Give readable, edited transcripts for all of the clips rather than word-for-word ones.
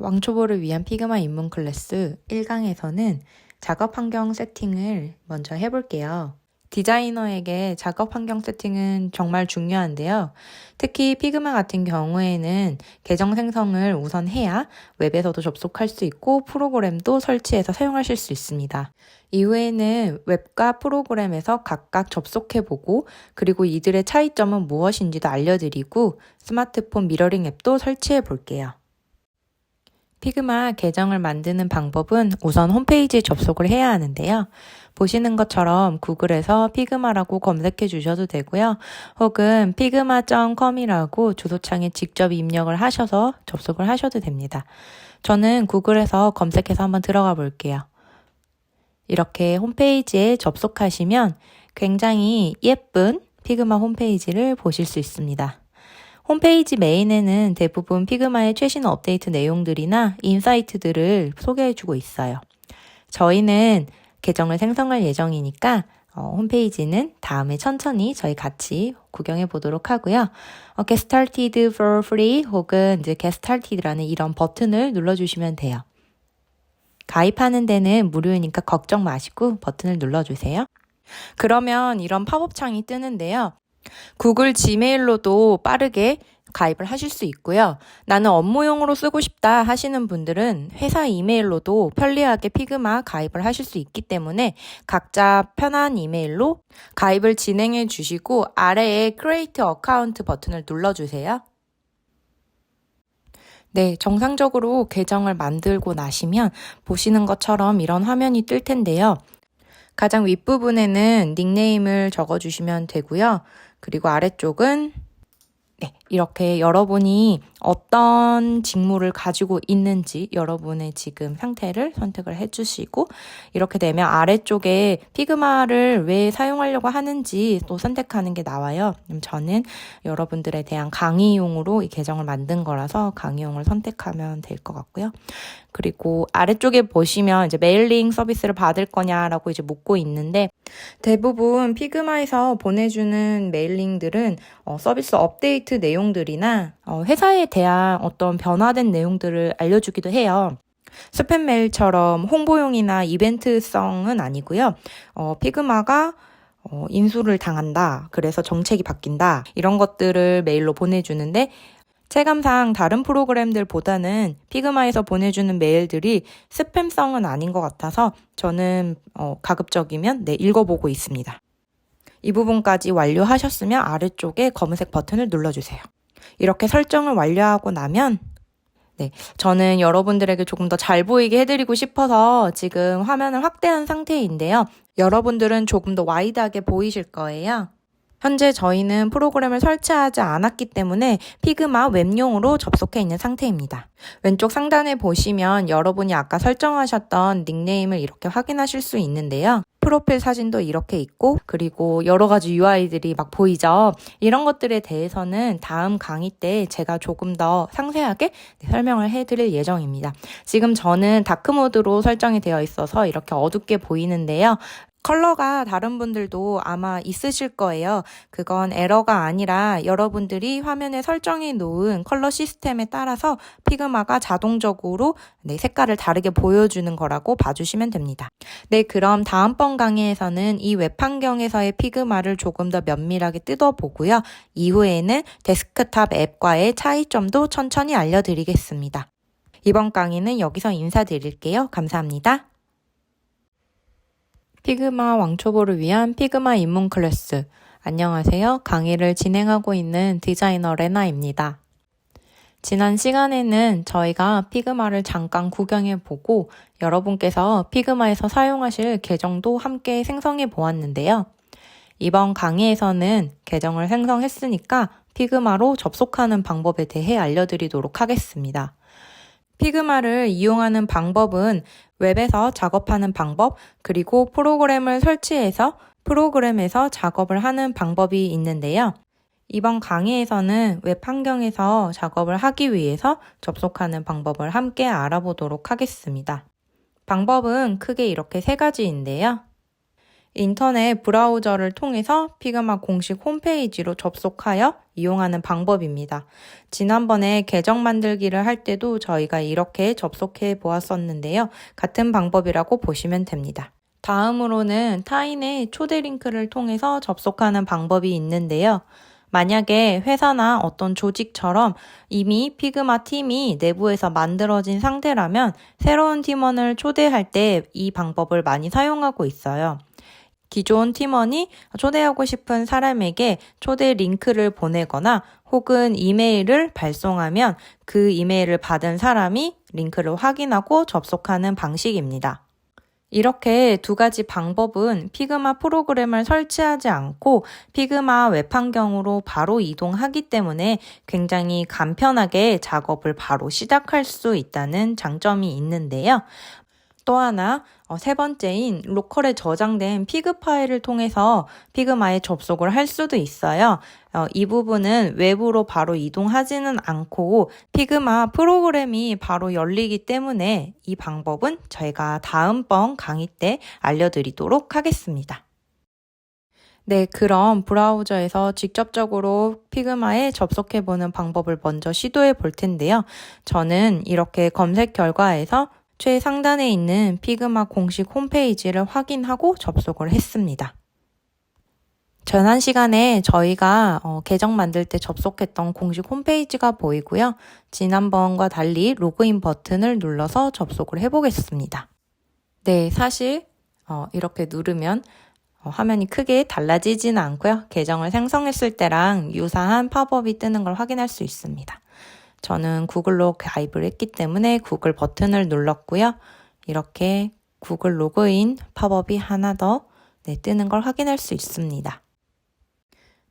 왕초보를 위한 피그마 입문 클래스 1강에서는 작업 환경 세팅을 먼저 해볼게요. 디자이너에게 작업 환경 세팅은 정말 중요한데요. 특히 피그마 같은 경우에는 계정 생성을 우선 해야 웹에서도 접속할 수 있고 프로그램도 설치해서 사용하실 수 있습니다. 이후에는 웹과 프로그램에서 각각 접속해보고 그리고 이들의 차이점은 무엇인지도 알려드리고 스마트폰 미러링 앱도 설치해 볼게요. 피그마 계정을 만드는 방법은 우선 홈페이지에 접속을 해야 하는데요. 보시는 것처럼 구글에서 피그마라고 검색해 주셔도 되고요. 혹은 figma.com이라고 주소창에 직접 입력을 하셔서 접속을 하셔도 됩니다. 저는 구글에서 검색해서 한번 들어가 볼게요. 이렇게 홈페이지에 접속하시면 굉장히 예쁜 피그마 홈페이지를 보실 수 있습니다. 홈페이지 메인에는 대부분 피그마의 최신 업데이트 내용들이나 인사이트들을 소개해주고 있어요. 저희는 계정을 생성할 예정이니까 홈페이지는 다음에 천천히 저희 같이 구경해 보도록 하고요. Get started for free 혹은 이제 Get started라는 이런 버튼을 눌러주시면 돼요. 가입하는 데는 무료이니까 걱정 마시고 버튼을 눌러주세요. 그러면 이런 팝업 창이 뜨는데요. 구글 지메일로도 빠르게 가입을 하실 수 있고요. 나는 업무용으로 쓰고 싶다 하시는 분들은 회사 이메일로도 편리하게 피그마 가입을 하실 수 있기 때문에 각자 편한 이메일로 가입을 진행해 주시고 아래에 Create Account 버튼을 눌러주세요. 네, 정상적으로 계정을 만들고 나시면 보시는 것처럼 이런 화면이 뜰 텐데요. 가장 윗부분에는 닉네임을 적어주시면 되고요. 그리고 아래쪽은 이렇게 여러분이 어떤 직무를 가지고 있는지 여러분의 지금 상태를 선택을 해주시고 이렇게 되면 아래쪽에 피그마를 왜 사용하려고 하는지 또 선택하는 게 나와요. 저는 여러분들에 대한 강의용으로 이 계정을 만든 거라서 강의용을 선택하면 될 것 같고요. 그리고 아래쪽에 보시면 이제 메일링 서비스를 받을 거냐라고 이제 묻고 있는데 대부분 피그마에서 보내주는 메일링들은 서비스 업데이트 내용들이나 회사에 대한 어떤 변화된 내용들을 알려주기도 해요. 스팸 메일처럼 홍보용이나 이벤트성은 아니고요. 피그마가 인수를 당한다. 그래서 정책이 바뀐다. 이런 것들을 메일로 보내주는데 체감상 다른 프로그램들보다는 피그마에서 보내주는 메일들이 스팸성은 아닌 것 같아서 저는 가급적이면 읽어보고 있습니다. 이 부분까지 완료하셨으면 아래쪽에 검은색 버튼을 눌러주세요. 이렇게 설정을 완료하고 나면 저는 여러분들에게 조금 더 잘 보이게 해드리고 싶어서 지금 화면을 확대한 상태인데요. 여러분들은 조금 더 와이드하게 보이실 거예요. 현재 저희는 프로그램을 설치하지 않았기 때문에 피그마 웹용으로 접속해 있는 상태입니다. 왼쪽 상단에 보시면 여러분이 아까 설정하셨던 닉네임을 이렇게 확인하실 수 있는데요. 프로필 사진도 이렇게 있고 그리고 여러 가지 UI들이 막 보이죠. 이런 것들에 대해서는 다음 강의 때 제가 조금 더 상세하게 설명을 해드릴 예정입니다. 지금 저는 다크모드로 설정이 되어 있어서 이렇게 어둡게 보이는데요. 컬러가 다른 분들도 아마 있으실 거예요. 그건 에러가 아니라 여러분들이 화면에 설정해 놓은 컬러 시스템에 따라서 피그마가 자동적으로 색깔을 다르게 보여주는 거라고 봐주시면 됩니다. 그럼 다음번 강의에서는 이 웹 환경에서의 피그마를 조금 더 면밀하게 뜯어보고요. 이후에는 데스크탑 앱과의 차이점도 천천히 알려드리겠습니다. 이번 강의는 여기서 인사드릴게요. 감사합니다. 피그마 왕초보를 위한 피그마 입문 클래스. 안녕하세요. 강의를 진행하고 있는 디자이너 레나입니다. 지난 시간에는 저희가 피그마를 잠깐 구경해보고 여러분께서 피그마에서 사용하실 계정도 함께 생성해 보았는데요. 이번 강의에서는 계정을 생성했으니까 피그마로 접속하는 방법에 대해 알려드리도록 하겠습니다. 피그마를 이용하는 방법은 웹에서 작업하는 방법, 그리고 프로그램을 설치해서 프로그램에서 작업을 하는 방법이 있는데요. 이번 강의에서는 웹 환경에서 작업을 하기 위해서 접속하는 방법을 함께 알아보도록 하겠습니다. 방법은 크게 이렇게 세 가지인데요. 인터넷 브라우저를 통해서 피그마 공식 홈페이지로 접속하여 이용하는 방법입니다. 지난번에 계정 만들기를 할 때도 저희가 이렇게 접속해 보았었는데요. 같은 방법이라고 보시면 됩니다. 다음으로는 타인의 초대 링크를 통해서 접속하는 방법이 있는데요. 만약에 회사나 어떤 조직처럼 이미 피그마 팀이 내부에서 만들어진 상태라면 새로운 팀원을 초대할 때 이 방법을 많이 사용하고 있어요. 기존 팀원이 초대하고 싶은 사람에게 초대 링크를 보내거나 혹은 이메일을 발송하면 그 이메일을 받은 사람이 링크를 확인하고 접속하는 방식입니다. 이렇게 두 가지 방법은 피그마 프로그램을 설치하지 않고 피그마 웹 환경으로 바로 이동하기 때문에 굉장히 간편하게 작업을 바로 시작할 수 있다는 장점이 있는데요. 또 하나, 세 번째인 로컬에 저장된 피그 파일을 통해서 피그마에 접속을 할 수도 있어요. 이 부분은 외부로 바로 이동하지는 않고 피그마 프로그램이 바로 열리기 때문에 이 방법은 저희가 다음번 강의 때 알려드리도록 하겠습니다. 네, 그럼 브라우저에서 직접적으로 피그마에 접속해보는 방법을 먼저 시도해 볼 텐데요. 저는 이렇게 검색 결과에서 최상단에 있는 피그마 공식 홈페이지를 확인하고 접속을 했습니다. 지난 시간에 저희가 계정 만들 때 접속했던 공식 홈페이지가 보이고요. 지난번과 달리 로그인 버튼을 눌러서 접속을 해보겠습니다. 네, 사실 이렇게 누르면 화면이 크게 달라지지는 않고요. 계정을 생성했을 때랑 유사한 팝업이 뜨는 걸 확인할 수 있습니다. 저는 구글로 가입을 했기 때문에 구글 버튼을 눌렀고요. 이렇게 구글 로그인 팝업이 하나 더 뜨는 걸 확인할 수 있습니다.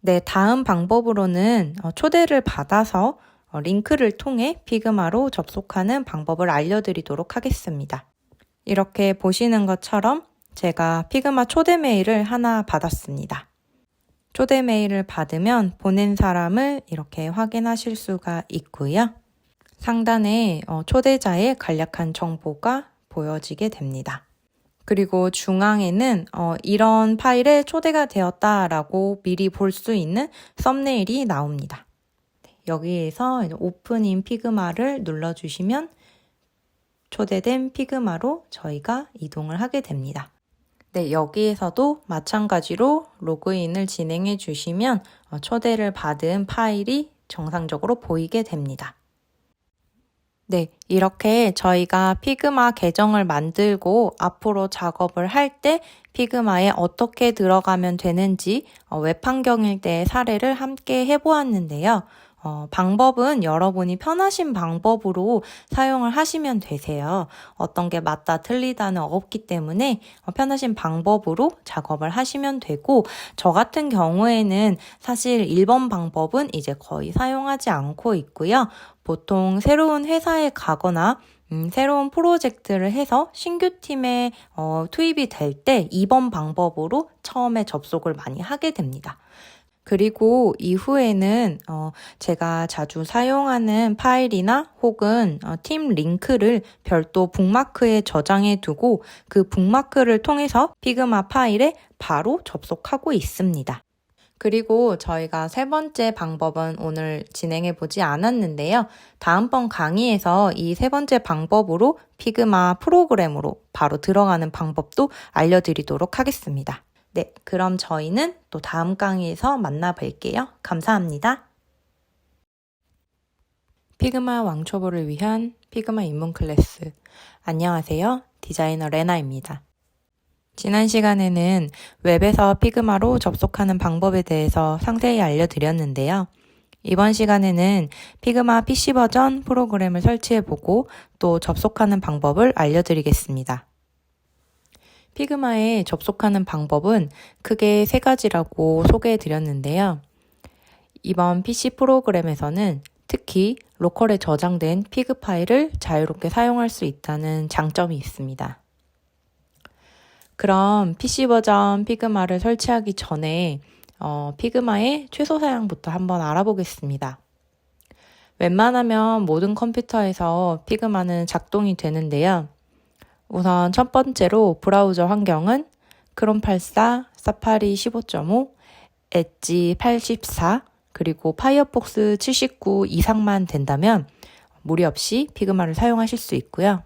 네, 다음 방법으로는 초대를 받아서 링크를 통해 피그마로 접속하는 방법을 알려드리도록 하겠습니다. 이렇게 보시는 것처럼 제가 피그마 초대 메일을 하나 받았습니다. 초대 메일을 받으면 보낸 사람을 이렇게 확인하실 수가 있고요. 상단에 초대자의 간략한 정보가 보여지게 됩니다. 그리고 중앙에는 이런 파일에 초대가 되었다라고 미리 볼 수 있는 썸네일이 나옵니다. 여기에서 오픈인 피그마를 눌러주시면 초대된 피그마로 저희가 이동을 하게 됩니다. 네, 여기에서도 마찬가지로 로그인을 진행해 주시면 초대를 받은 파일이 정상적으로 보이게 됩니다. 네, 이렇게 저희가 피그마 계정을 만들고 앞으로 작업을 할 때 피그마에 어떻게 들어가면 되는지 웹 환경일 때의 사례를 함께 해보았는데요. 방법은 여러분이 편하신 방법으로 사용을 하시면 되세요. 어떤 게 맞다 틀리다는 없기 때문에 편하신 방법으로 작업을 하시면 되고, 저 같은 경우에는 사실 1번 방법은 이제 거의 사용하지 않고 있고요. 보통 새로운 회사에 가거나 새로운 프로젝트를 해서 신규 팀에 투입이 될 때 2번 방법으로 처음에 접속을 많이 하게 됩니다. 그리고 이후에는 제가 자주 사용하는 파일이나 혹은 팀 링크를 별도 북마크에 저장해 두고 그 북마크를 통해서 피그마 파일에 바로 접속하고 있습니다. 그리고 저희가 세 번째 방법은 오늘 진행해 보지 않았는데요. 다음번 강의에서 이 세 번째 방법으로 피그마 프로그램으로 바로 들어가는 방법도 알려드리도록 하겠습니다. 네, 그럼 저희는 또 다음 강의에서 만나뵐게요. 감사합니다. 피그마 왕초보를 위한 피그마 입문 클래스. 안녕하세요. 디자이너 레나입니다. 지난 시간에는 웹에서 피그마로 접속하는 방법에 대해서 상세히 알려드렸는데요. 이번 시간에는 피그마 PC 버전 프로그램을 설치해보고 또 접속하는 방법을 알려드리겠습니다. 피그마에 접속하는 방법은 크게 세 가지라고 소개해드렸는데요. 이번 PC 프로그램에서는 특히 로컬에 저장된 피그 파일을 자유롭게 사용할 수 있다는 장점이 있습니다. 그럼 PC 버전 피그마를 설치하기 전에 피그마의 최소 사양부터 한번 알아보겠습니다. 웬만하면 모든 컴퓨터에서 피그마는 작동이 되는데요. 우선 첫 번째로 브라우저 환경은 크롬 84, 사파리 15.5, 엣지 84, 그리고 파이어폭스 79 이상만 된다면 무리 없이 피그마를 사용하실 수 있고요.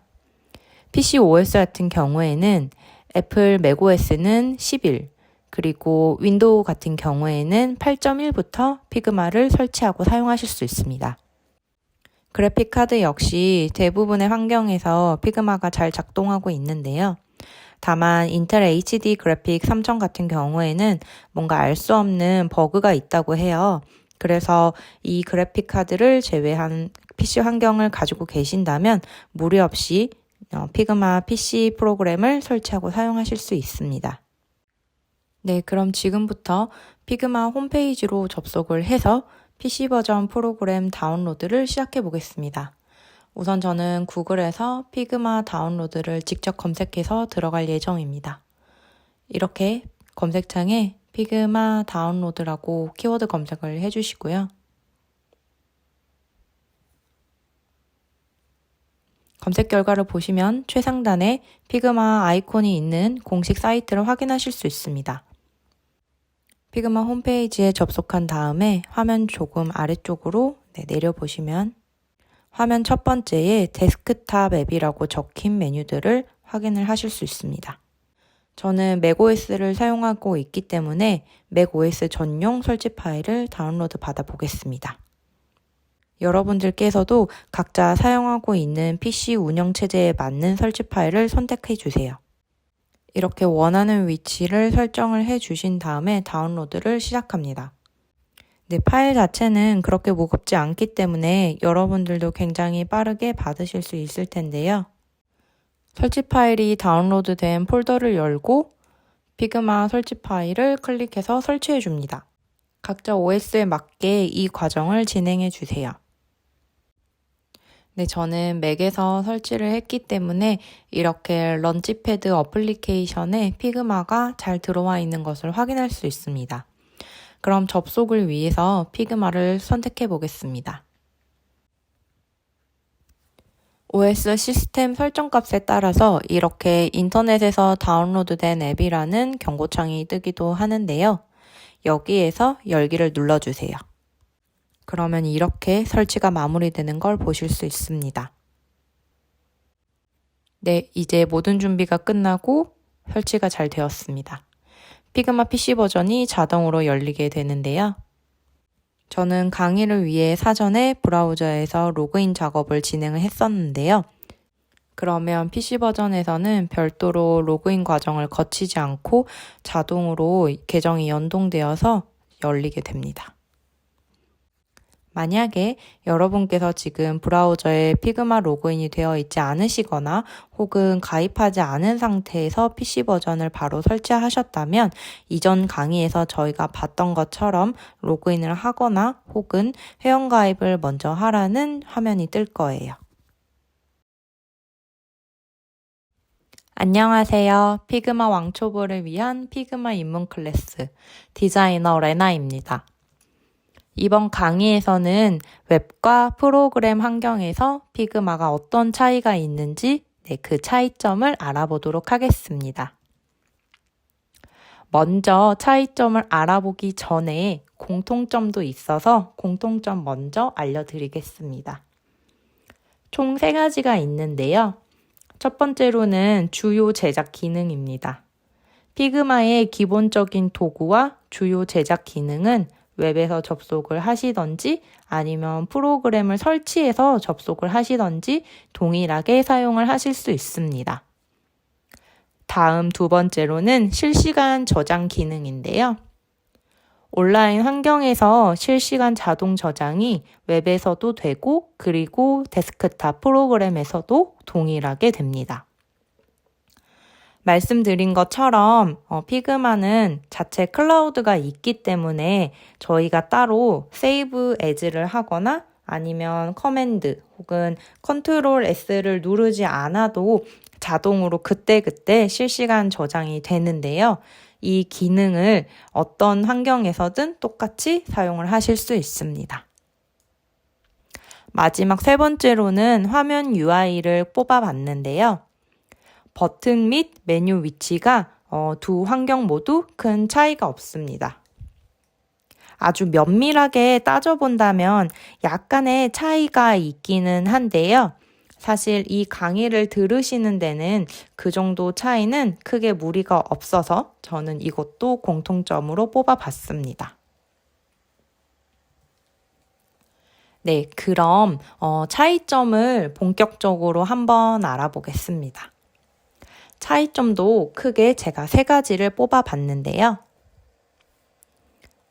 PC OS 같은 경우에는 애플 맥OS는 11, 그리고 윈도우 같은 경우에는 8.1부터 피그마를 설치하고 사용하실 수 있습니다. 그래픽 카드 역시 대부분의 환경에서 피그마가 잘 작동하고 있는데요. 다만 인텔 HD 그래픽 3000 같은 경우에는 뭔가 알 수 없는 버그가 있다고 해요. 그래서 이 그래픽 카드를 제외한 PC 환경을 가지고 계신다면 무리 없이 피그마 PC 프로그램을 설치하고 사용하실 수 있습니다. 네, 그럼 지금부터 피그마 홈페이지로 접속을 해서 PC 버전 프로그램 다운로드를 시작해 보겠습니다. 우선 저는 구글에서 피그마 다운로드를 직접 검색해서 들어갈 예정입니다. 이렇게 검색창에 피그마 다운로드라고 키워드 검색을 해주시고요. 검색 결과를 보시면 최상단에 피그마 아이콘이 있는 공식 사이트를 확인하실 수 있습니다. 피그마 홈페이지에 접속한 다음에 화면 조금 아래쪽으로 내려보시면 화면 첫 번째에 데스크탑 앱이라고 적힌 메뉴들을 확인을 하실 수 있습니다. 저는 맥OS를 사용하고 있기 때문에 맥OS 전용 설치 파일을 다운로드 받아 보겠습니다. 여러분들께서도 각자 사용하고 있는 PC 운영체제에 맞는 설치 파일을 선택해 주세요. 이렇게 원하는 위치를 설정을 해 주신 다음에 다운로드를 시작합니다. 네, 파일 자체는 그렇게 무겁지 않기 때문에 여러분들도 굉장히 빠르게 받으실 수 있을 텐데요. 설치 파일이 다운로드된 폴더를 열고 피그마 설치 파일을 클릭해서 설치해 줍니다. 각자 OS에 맞게 이 과정을 진행해 주세요. 네, 저는 맥에서 설치를 했기 때문에 이렇게 런치패드 어플리케이션에 피그마가 잘 들어와 있는 것을 확인할 수 있습니다. 그럼 접속을 위해서 피그마를 선택해 보겠습니다. OS 시스템 설정값에 따라서 이렇게 인터넷에서 다운로드된 앱이라는 경고창이 뜨기도 하는데요. 여기에서 열기를 눌러주세요. 그러면 이렇게 설치가 마무리되는 걸 보실 수 있습니다. 네, 이제 모든 준비가 끝나고 설치가 잘 되었습니다. 피그마 PC 버전이 자동으로 열리게 되는데요. 저는 강의를 위해 사전에 브라우저에서 로그인 작업을 진행을 했었는데요. 그러면 PC 버전에서는 별도로 로그인 과정을 거치지 않고 자동으로 계정이 연동되어서 열리게 됩니다. 만약에 여러분께서 지금 브라우저에 피그마 로그인이 되어 있지 않으시거나 혹은 가입하지 않은 상태에서 PC 버전을 바로 설치하셨다면 이전 강의에서 저희가 봤던 것처럼 로그인을 하거나 혹은 회원가입을 먼저 하라는 화면이 뜰 거예요. 안녕하세요. 피그마 왕초보를 위한 피그마 입문 클래스 디자이너 레나입니다. 이번 강의에서는 웹과 프로그램 환경에서 피그마가 어떤 차이가 있는지 그 차이점을 알아보도록 하겠습니다. 먼저 차이점을 알아보기 전에 공통점도 있어서 공통점 먼저 알려드리겠습니다. 총 3가지가 있는데요. 첫 번째로는 주요 제작 기능입니다. 피그마의 기본적인 도구와 주요 제작 기능은 웹에서 접속을 하시던지 아니면 프로그램을 설치해서 접속을 하시던지 동일하게 사용을 하실 수 있습니다. 다음 두 번째로는 실시간 저장 기능인데요. 온라인 환경에서 실시간 자동 저장이 웹에서도 되고 그리고 데스크탑 프로그램에서도 동일하게 됩니다. 말씀드린 것처럼 피그마는 자체 클라우드가 있기 때문에 저희가 따로 세이브 에즈를 하거나 아니면 커맨드 혹은 컨트롤 S를 누르지 않아도 자동으로 그때그때 실시간 저장이 되는데요. 이 기능을 어떤 환경에서든 똑같이 사용을 하실 수 있습니다. 마지막 3번째로는 화면 UI를 뽑아봤는데요. 버튼 및 메뉴 위치가 두 환경 모두 큰 차이가 없습니다. 아주 면밀하게 따져본다면 약간의 차이가 있기는 한데요. 사실 이 강의를 들으시는 데는 그 정도 차이는 크게 무리가 없어서 저는 이것도 공통점으로 뽑아봤습니다. 네, 그럼 차이점을 본격적으로 한번 알아보겠습니다. 차이점도 크게 제가 3가지를 뽑아봤는데요.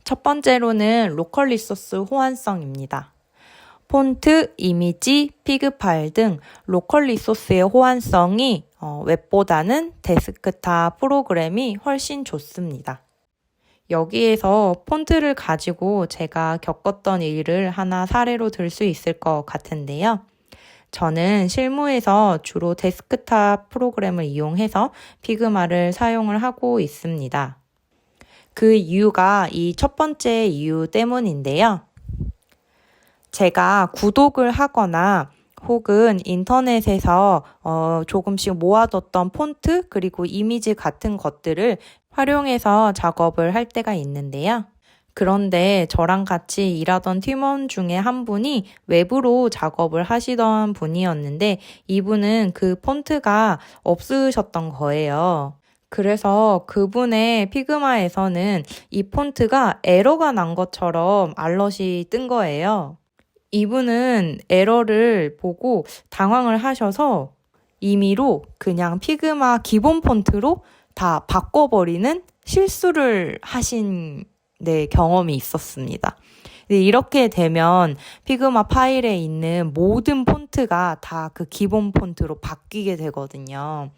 첫 번째로는 로컬 리소스 호환성입니다. 폰트, 이미지, 피그 파일 등 로컬 리소스의 호환성이 웹보다는 데스크탑 프로그램이 훨씬 좋습니다. 여기에서 폰트를 가지고 제가 겪었던 일을 하나 사례로 들 수 있을 것 같은데요. 저는 실무에서 주로 데스크탑 프로그램을 이용해서 피그마를 사용을 하고 있습니다. 그 이유가 이 첫 번째 이유 때문인데요. 제가 구독을 하거나 혹은 인터넷에서 조금씩 모아뒀던 폰트 그리고 이미지 같은 것들을 활용해서 작업을 할 때가 있는데요. 그런데 저랑 같이 일하던 팀원 중에 한 분이 외부로 작업을 하시던 분이었는데 이분은 그 폰트가 없으셨던 거예요. 그래서 그분의 피그마에서는 이 폰트가 에러가 난 것처럼 알럿이 뜬 거예요. 이분은 에러를 보고 당황을 하셔서 임의로 그냥 피그마 기본 폰트로 다 바꿔버리는 실수를 하신 경험이 있었습니다. 이렇게 되면 피그마 파일에 있는 모든 폰트가 다 그 기본 폰트로 바뀌게 되거든요.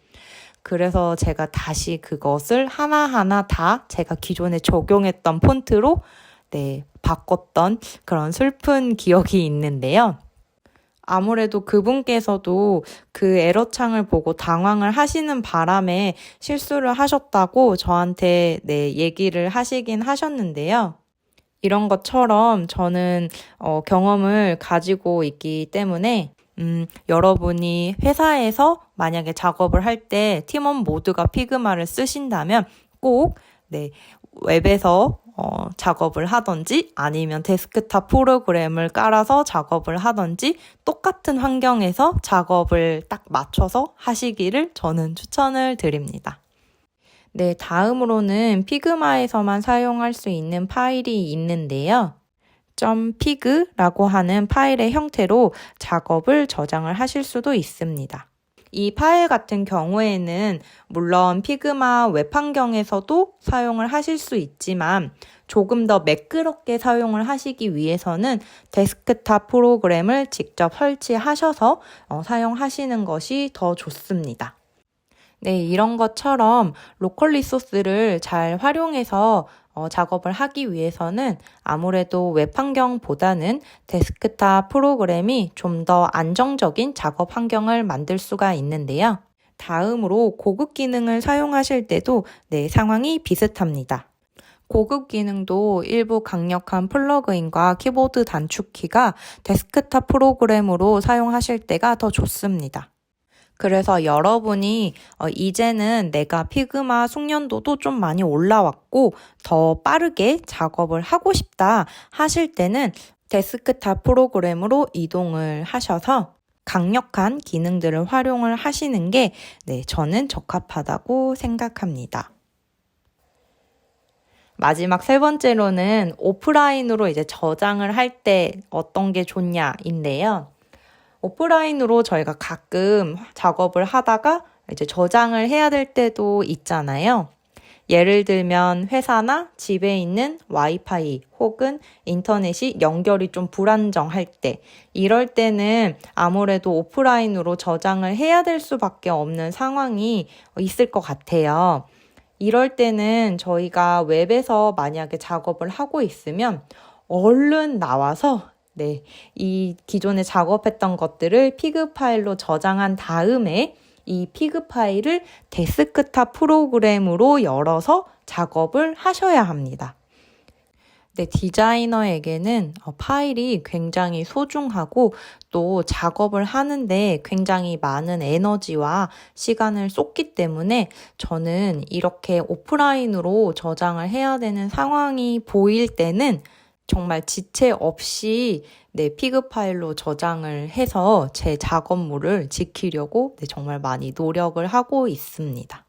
그래서 제가 다시 그것을 하나하나 다 제가 기존에 적용했던 폰트로 바꿨던 그런 슬픈 기억이 있는데요. 아무래도 그분께서도 그 에러창을 보고 당황을 하시는 바람에 실수를 하셨다고 저한테 얘기를 하시긴 하셨는데요. 이런 것처럼 저는 경험을 가지고 있기 때문에 여러분이 회사에서 만약에 작업을 할 때 팀원 모두가 피그마를 쓰신다면 꼭 웹에서 작업을 하던지 아니면 데스크탑 프로그램을 깔아서 작업을 하던지 똑같은 환경에서 작업을 딱 맞춰서 하시기를 저는 추천을 드립니다. 다음으로는 피그마에서만 사용할 수 있는 파일이 있는데요. .pig라고 하는 파일의 형태로 작업을 저장을 하실 수도 있습니다. 이 파일 같은 경우에는 물론 피그마 웹 환경에서도 사용을 하실 수 있지만 조금 더 매끄럽게 사용을 하시기 위해서는 데스크탑 프로그램을 직접 설치하셔서 사용하시는 것이 더 좋습니다. 이런 것처럼 로컬 리소스를 잘 활용해서 작업을 하기 위해서는 아무래도 웹 환경보다는 데스크탑 프로그램이 좀 더 안정적인 작업 환경을 만들 수가 있는데요. 다음으로 고급 기능을 사용하실 때도 상황이 비슷합니다. 고급 기능도 일부 강력한 플러그인과 키보드 단축키가 데스크탑 프로그램으로 사용하실 때가 더 좋습니다. 그래서 여러분이 이제는 내가 피그마 숙련도도 좀 많이 올라왔고 더 빠르게 작업을 하고 싶다 하실 때는 데스크탑 프로그램으로 이동을 하셔서 강력한 기능들을 활용을 하시는 게 저는 적합하다고 생각합니다. 마지막 3번째로는 오프라인으로 이제 저장을 할 때 어떤 게 좋냐인데요. 오프라인으로 저희가 가끔 작업을 하다가 이제 저장을 해야 될 때도 있잖아요. 예를 들면 회사나 집에 있는 와이파이 혹은 인터넷이 연결이 좀 불안정할 때 이럴 때는 아무래도 오프라인으로 저장을 해야 될 수밖에 없는 상황이 있을 것 같아요. 이럴 때는 저희가 웹에서 만약에 작업을 하고 있으면 얼른 나와서 이 기존에 작업했던 것들을 피그 파일로 저장한 다음에 이 피그 파일을 데스크탑 프로그램으로 열어서 작업을 하셔야 합니다. 네, 디자이너에게는 파일이 굉장히 소중하고 또 작업을 하는데 굉장히 많은 에너지와 시간을 쏟기 때문에 저는 이렇게 오프라인으로 저장을 해야 되는 상황이 보일 때는 정말 지체 없이 피그 파일로 저장을 해서 제 작업물을 지키려고 정말 많이 노력을 하고 있습니다.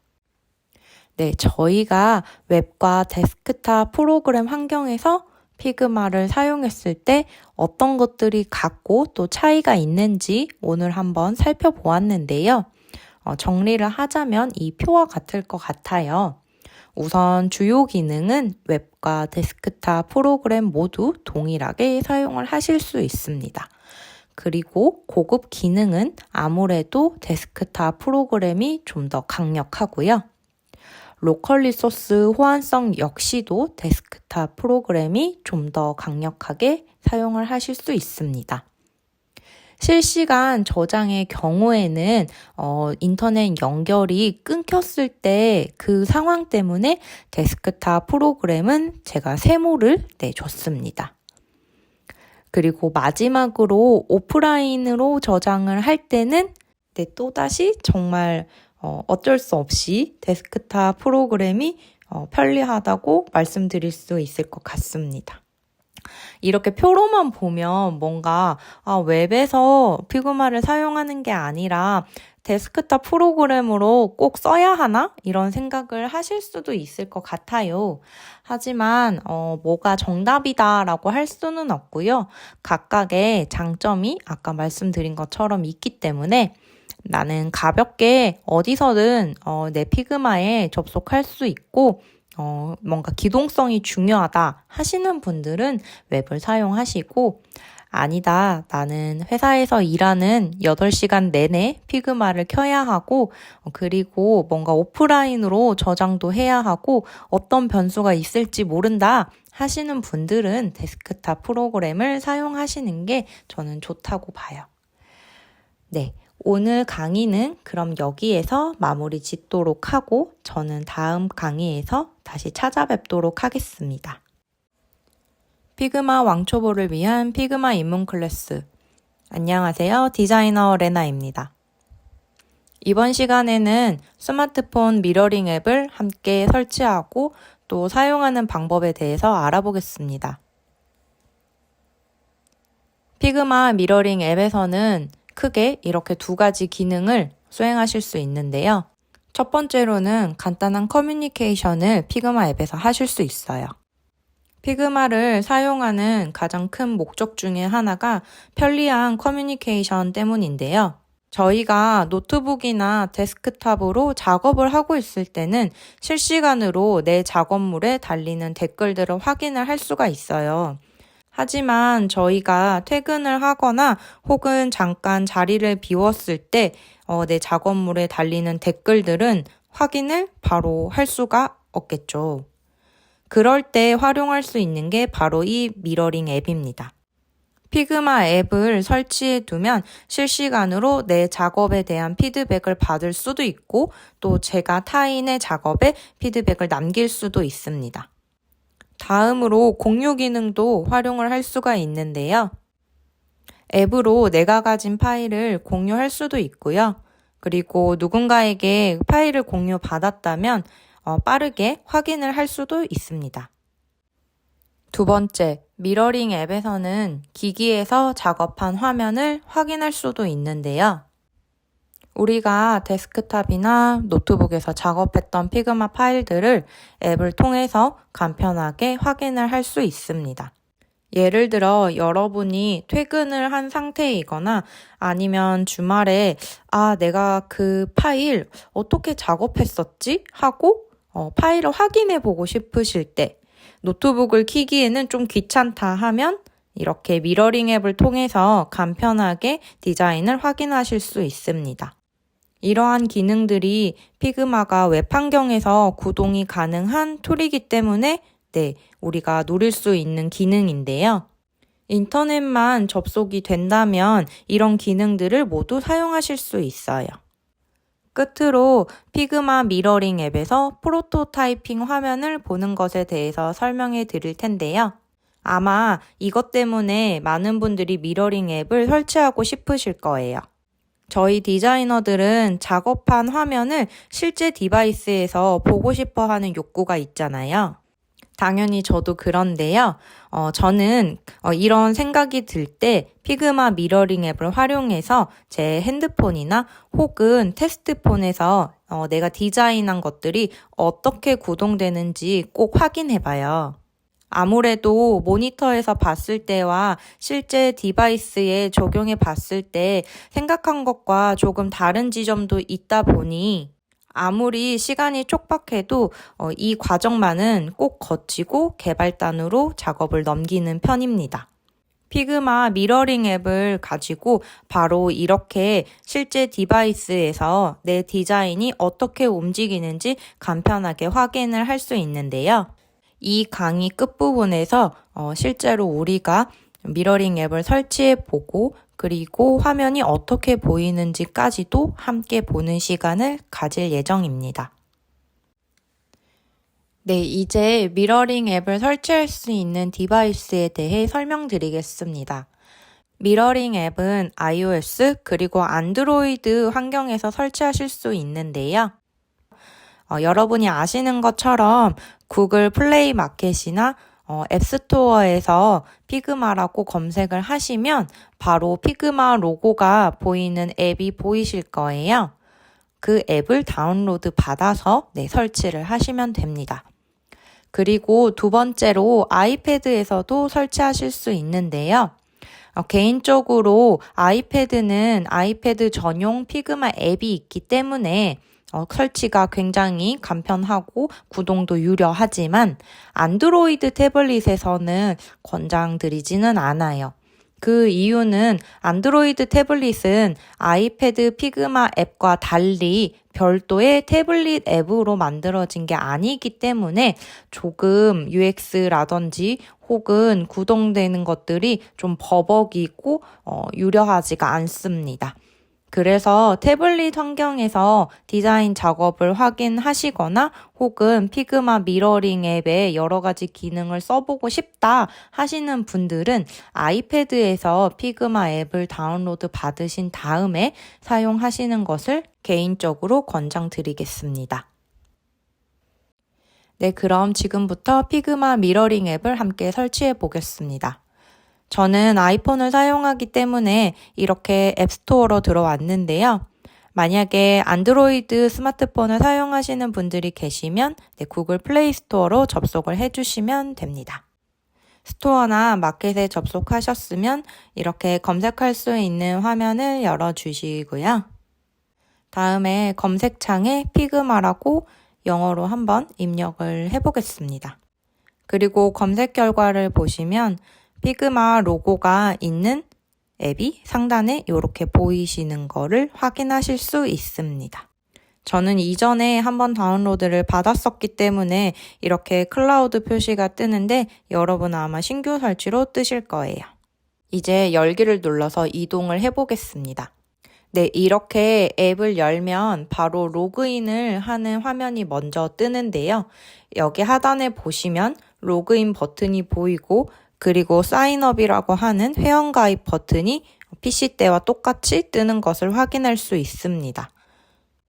네, 저희가 웹과 데스크탑 프로그램 환경에서 피그마를 사용했을 때 어떤 것들이 같고 또 차이가 있는지 오늘 한번 살펴보았는데요. 정리를 하자면 이 표와 같을 것 같아요. 우선 주요 기능은 웹과 데스크탑 프로그램 모두 동일하게 사용을 하실 수 있습니다. 그리고 고급 기능은 아무래도 데스크탑 프로그램이 좀 더 강력하고요. 로컬 리소스 호환성 역시도 데스크탑 프로그램이 좀 더 강력하게 사용을 하실 수 있습니다. 실시간 저장의 경우에는 인터넷 연결이 끊겼을 때 그 상황 때문에 데스크탑 프로그램은 제가 세모를 내줬습니다. 그리고 마지막으로 오프라인으로 저장을 할 때는 또다시 정말 어쩔 수 없이 데스크탑 프로그램이 편리하다고 말씀드릴 수 있을 것 같습니다. 이렇게 표로만 보면 뭔가 웹에서 피그마를 사용하는 게 아니라 데스크탑 프로그램으로 꼭 써야 하나? 이런 생각을 하실 수도 있을 것 같아요. 하지만 뭐가 정답이다라고 할 수는 없고요. 각각의 장점이 아까 말씀드린 것처럼 있기 때문에 나는 가볍게 어디서든 내 피그마에 접속할 수 있고 뭔가 기동성이 중요하다 하시는 분들은 웹을 사용하시고 아니다, 나는 회사에서 일하는 8시간 내내 피그마를 켜야 하고 그리고 뭔가 오프라인으로 저장도 해야 하고 어떤 변수가 있을지 모른다 하시는 분들은 데스크탑 프로그램을 사용하시는 게 저는 좋다고 봐요. 네. 오늘 강의는 그럼 여기에서 마무리 짓도록 하고 저는 다음 강의에서 다시 찾아뵙도록 하겠습니다. 피그마 왕초보를 위한 피그마 입문 클래스. 안녕하세요. 디자이너 레나입니다. 이번 시간에는 스마트폰 미러링 앱을 함께 설치하고 또 사용하는 방법에 대해서 알아보겠습니다. 피그마 미러링 앱에서는 크게 이렇게 두 가지 기능을 수행하실 수 있는데요. 첫 번째로는 간단한 커뮤니케이션을 피그마 앱에서 하실 수 있어요. 피그마를 사용하는 가장 큰 목적 중에 하나가 편리한 커뮤니케이션 때문인데요. 저희가 노트북이나 데스크탑으로 작업을 하고 있을 때는 실시간으로 내 작업물에 달리는 댓글들을 확인을 할 수가 있어요. 하지만 저희가 퇴근을 하거나 혹은 잠깐 자리를 비웠을 때 내 작업물에 달리는 댓글들은 확인을 바로 할 수가 없겠죠. 그럴 때 활용할 수 있는 게 바로 이 미러링 앱입니다. 피그마 앱을 설치해 두면 실시간으로 내 작업에 대한 피드백을 받을 수도 있고 또 제가 타인의 작업에 피드백을 남길 수도 있습니다. 다음으로 공유 기능도 활용을 할 수가 있는데요. 앱으로 내가 가진 파일을 공유할 수도 있고요. 그리고 누군가에게 파일을 공유받았다면 빠르게 확인을 할 수도 있습니다. 두 번째, 미러링 앱에서는 기기에서 작업한 화면을 확인할 수도 있는데요. 우리가 데스크탑이나 노트북에서 작업했던 피그마 파일들을 앱을 통해서 간편하게 확인을 할 수 있습니다. 예를 들어 여러분이 퇴근을 한 상태이거나 아니면 주말에 내가 그 파일 어떻게 작업했었지? 하고 파일을 확인해 보고 싶으실 때 노트북을 켜기에는 좀 귀찮다 하면 이렇게 미러링 앱을 통해서 간편하게 디자인을 확인하실 수 있습니다. 이러한 기능들이 피그마가 웹 환경에서 구동이 가능한 툴이기 때문에 우리가 누릴 수 있는 기능인데요. 인터넷만 접속이 된다면 이런 기능들을 모두 사용하실 수 있어요. 끝으로 피그마 미러링 앱에서 프로토타이핑 화면을 보는 것에 대해서 설명해 드릴 텐데요. 아마 이것 때문에 많은 분들이 미러링 앱을 설치하고 싶으실 거예요. 저희 디자이너들은 작업한 화면을 실제 디바이스에서 보고 싶어 하는 욕구가 있잖아요. 당연히 저도 그런데요. 저는 이런 생각이 들 때 피그마 미러링 앱을 활용해서 제 핸드폰이나 혹은 테스트폰에서 내가 디자인한 것들이 어떻게 구동되는지 꼭 확인해 봐요. 아무래도 모니터에서 봤을 때와 실제 디바이스에 적용해 봤을 때 생각한 것과 조금 다른 지점도 있다 보니 아무리 시간이 촉박해도 이 과정만은 꼭 거치고 개발단으로 작업을 넘기는 편입니다. 피그마 미러링 앱을 가지고 바로 이렇게 실제 디바이스에서 내 디자인이 어떻게 움직이는지 간편하게 확인을 할 수 있는데요. 이 강의 끝부분에서 실제로 우리가 미러링 앱을 설치해 보고 그리고 화면이 어떻게 보이는지까지도 함께 보는 시간을 가질 예정입니다. 네, 이제 미러링 앱을 설치할 수 있는 디바이스에 대해 설명드리겠습니다. 미러링 앱은 iOS 그리고 안드로이드 환경에서 설치하실 수 있는데요. 여러분이 아시는 것처럼 구글 플레이 마켓이나 앱스토어에서 피그마라고 검색을 하시면 바로 피그마 로고가 보이는 앱이 보이실 거예요. 그 앱을 다운로드 받아서 설치를 하시면 됩니다. 그리고 두 번째로 아이패드에서도 설치하실 수 있는데요. 개인적으로 아이패드는 아이패드 전용 피그마 앱이 있기 때문에 설치가 굉장히 간편하고 구동도 유려하지만 안드로이드 태블릿에서는 권장드리지는 않아요. 그 이유는 안드로이드 태블릿은 아이패드 피그마 앱과 달리 별도의 태블릿 앱으로 만들어진 게 아니기 때문에 조금 UX라든지 혹은 구동되는 것들이 좀 버벅이고 유려하지가 않습니다. 그래서 태블릿 환경에서 디자인 작업을 확인하시거나 혹은 피그마 미러링 앱의 여러 가지 기능을 써보고 싶다 하시는 분들은 아이패드에서 피그마 앱을 다운로드 받으신 다음에 사용하시는 것을 개인적으로 권장드리겠습니다. 네, 그럼 지금부터 피그마 미러링 앱을 함께 설치해 보겠습니다. 저는 아이폰을 사용하기 때문에 이렇게 앱스토어로 들어왔는데요. 만약에 안드로이드 스마트폰을 사용하시는 분들이 계시면 구글 플레이 스토어로 접속을 해주시면 됩니다. 스토어나 마켓에 접속하셨으면 이렇게 검색할 수 있는 화면을 열어주시고요. 다음에 검색창에 피그마라고 영어로 한번 입력을 해보겠습니다. 그리고 검색 결과를 보시면 피그마 로고가 있는 앱이 상단에 이렇게 보이시는 거를 확인하실 수 있습니다. 저는 이전에 한번 다운로드를 받았었기 때문에 이렇게 클라우드 표시가 뜨는데 여러분은 아마 신규 설치로 뜨실 거예요. 이제 열기를 눌러서 이동을 해보겠습니다. 네, 이렇게 앱을 열면 바로 로그인을 하는 화면이 먼저 뜨는데요. 여기 하단에 보시면 로그인 버튼이 보이고 그리고 사인업이라고 하는 회원가입 버튼이 PC 때와 똑같이 뜨는 것을 확인할 수 있습니다.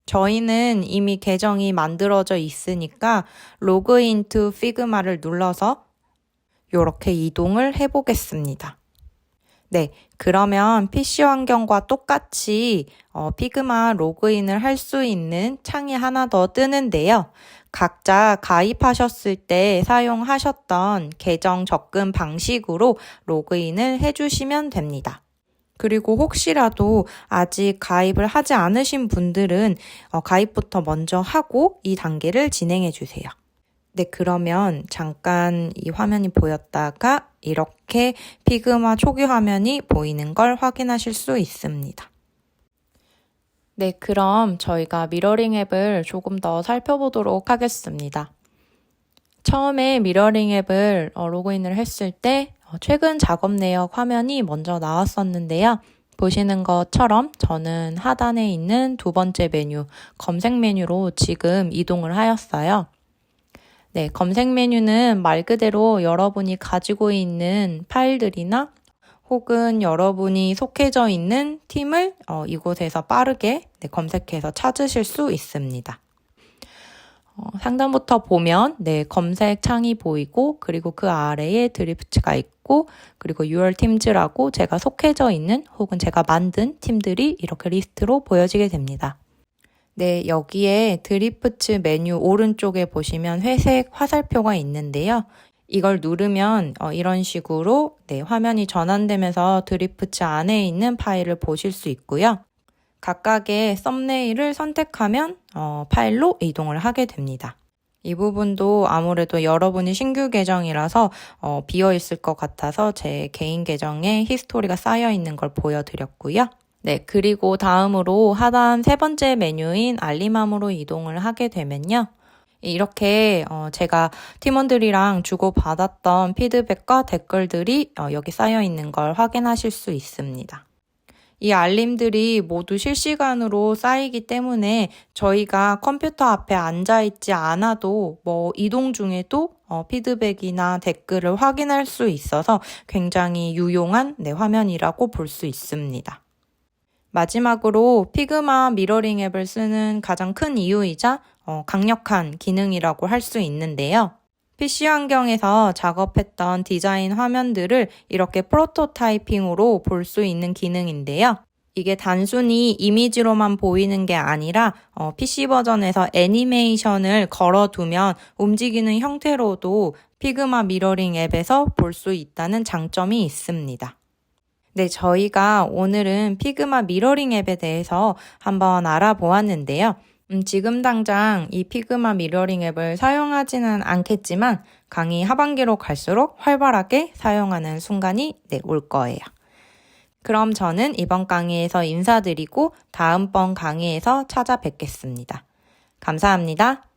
저희는 이미 계정이 만들어져 있으니까 로그인 투 피그마를 눌러서 이렇게 이동을 해보겠습니다. 네, 그러면 PC 환경과 똑같이 피그마 로그인을 할 수 있는 창이 하나 더 뜨는데요. 각자 가입하셨을 때 사용하셨던 계정 접근 방식으로 로그인을 해주시면 됩니다. 그리고 혹시라도 아직 가입을 하지 않으신 분들은 가입부터 먼저 하고 이 단계를 진행해 주세요. 네, 그러면 잠깐 이 화면이 보였다가 이렇게 피그마 초기 화면이 보이는 걸 확인하실 수 있습니다. 네, 그럼 저희가 미러링 앱을 조금 더 살펴보도록 하겠습니다. 처음에 미러링 앱을 로그인을 했을 때 최근 작업 내역 화면이 먼저 나왔었는데요. 보시는 것처럼 저는 하단에 있는 두 번째 메뉴, 검색 메뉴로 지금 이동을 하였어요. 네, 검색 메뉴는 말 그대로 여러분이 가지고 있는 파일들이나 혹은 여러분이 속해져 있는 팀을 이곳에서 빠르게 검색해서 찾으실 수 있습니다. 상단부터 보면 검색 창이 보이고 그리고 그 아래에 드리프트가 있고 그리고 your teams라고 제가 속해져 있는 혹은 제가 만든 팀들이 이렇게 리스트로 보여지게 됩니다. 네, 여기에 드리프트 메뉴 오른쪽에 보시면 회색 화살표가 있는데요. 이걸 누르면 이런 식으로 화면이 전환되면서 드리프트 안에 있는 파일을 보실 수 있고요. 각각의 썸네일을 선택하면 파일로 이동을 하게 됩니다. 이 부분도 아무래도 여러분이 신규 계정이라서 비어 있을 것 같아서 제 개인 계정에 히스토리가 쌓여 있는 걸 보여드렸고요. 네, 그리고 다음으로 하단 세 번째 메뉴인 알림함으로 이동을 하게 되면요. 이렇게 제가 팀원들이랑 주고받았던 피드백과 댓글들이 여기 쌓여 있는 걸 확인하실 수 있습니다. 이 알림들이 모두 실시간으로 쌓이기 때문에 저희가 컴퓨터 앞에 앉아있지 않아도 이동 중에도 피드백이나 댓글을 확인할 수 있어서 굉장히 유용한 화면이라고 볼 수 있습니다. 마지막으로 피그마 미러링 앱을 쓰는 가장 큰 이유이자 강력한 기능이라고 할 수 있는데요. PC 환경에서 작업했던 디자인 화면들을 이렇게 프로토타이핑으로 볼 수 있는 기능인데요. 이게 단순히 이미지로만 보이는 게 아니라 PC 버전에서 애니메이션을 걸어두면 움직이는 형태로도 피그마 미러링 앱에서 볼 수 있다는 장점이 있습니다. 네, 저희가 오늘은 피그마 미러링 앱에 대해서 한번 알아보았는데요. 지금 당장 이 피그마 미러링 앱을 사용하지는 않겠지만 강의 하반기로 갈수록 활발하게 사용하는 순간이 올 거예요. 그럼 저는 이번 강의에서 인사드리고 다음번 강의에서 찾아뵙겠습니다. 감사합니다.